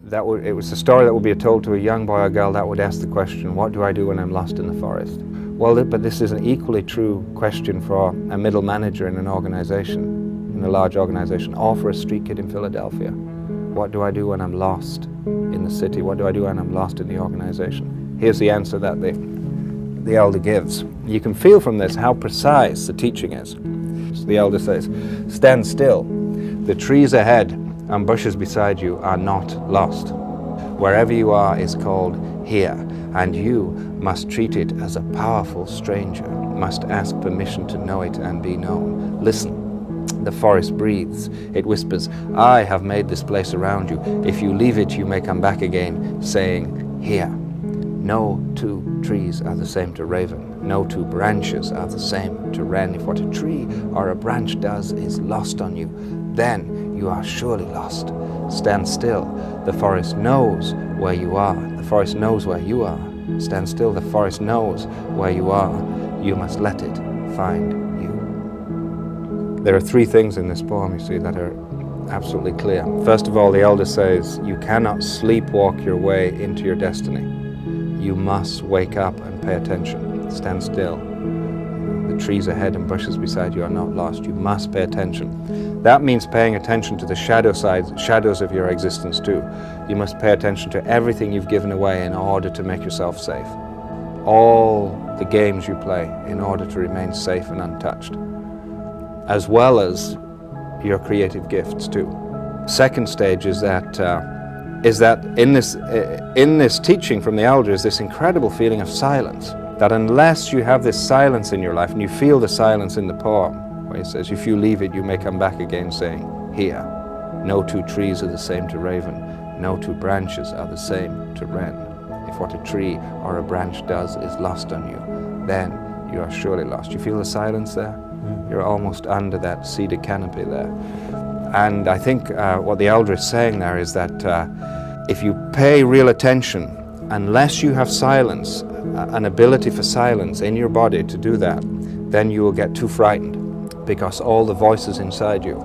it was a story that would be told to a young boy or girl that would ask the question, what do I do when I'm lost in the forest? Well, but this is an equally true question for a middle manager in an organization, in a large organization, or for a street kid in Philadelphia. What do I do when I'm lost in the city? What do I do when I'm lost in the organization? Here's the answer that the elder gives. You can feel from this how precise the teaching is. So the elder says, stand still. The trees ahead and bushes beside you are not lost. Wherever you are is called here, and you must treat it as a powerful stranger, must ask permission to know it and be known. Listen, the forest breathes. It whispers, I have made this place around you. If you leave it, you may come back again, saying, here. No two trees are the same to raven. No two branches are the same to wren. If what a tree or a branch does is lost on you, then you are surely lost. Stand still. The forest knows where you are. The forest knows where you are. Stand still. The forest knows where you are. You must let it find you. There are three things in this poem, you see, that are absolutely clear. First of all, the elder says, you cannot sleepwalk your way into your destiny. You must wake up and pay attention. Stand still. The trees ahead and bushes beside you are not lost. You must pay attention. That means paying attention to the shadows of your existence too. You must pay attention to everything you've given away in order to make yourself safe. All the games you play in order to remain safe and untouched, as well as your creative gifts too. Second stage is that in this teaching from the elder is this incredible feeling of silence. That unless you have this silence in your life, and you feel the silence in the poem, where he says, if you leave it, you may come back again, saying, here. No two trees are the same to raven. No two branches are the same to wren. If what a tree or a branch does is lost on you, then you are surely lost. You feel the silence there? You're almost under that cedar canopy there. And I think what the elder is saying there is that if you pay real attention, unless you have silence, an ability for silence in your body to do that, then you will get too frightened, because all the voices inside you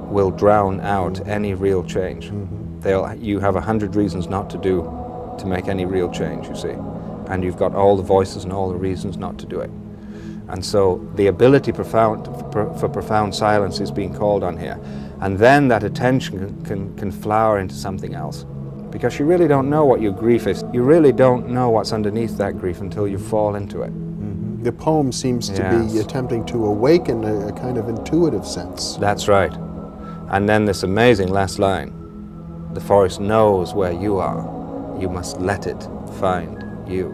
will drown out any real change. You have 100 reasons not to make any real change, you see. And you've got all the voices and all the reasons not to do it. And so the ability for profound silence is being called on here. And then that attention can flower into something else. Because you really don't know what your grief is. You really don't know what's underneath that grief until you fall into it. The poem seems to be attempting to awaken a kind of intuitive sense. That's right. And then this amazing last line, the forest knows where you are. You must let it find you.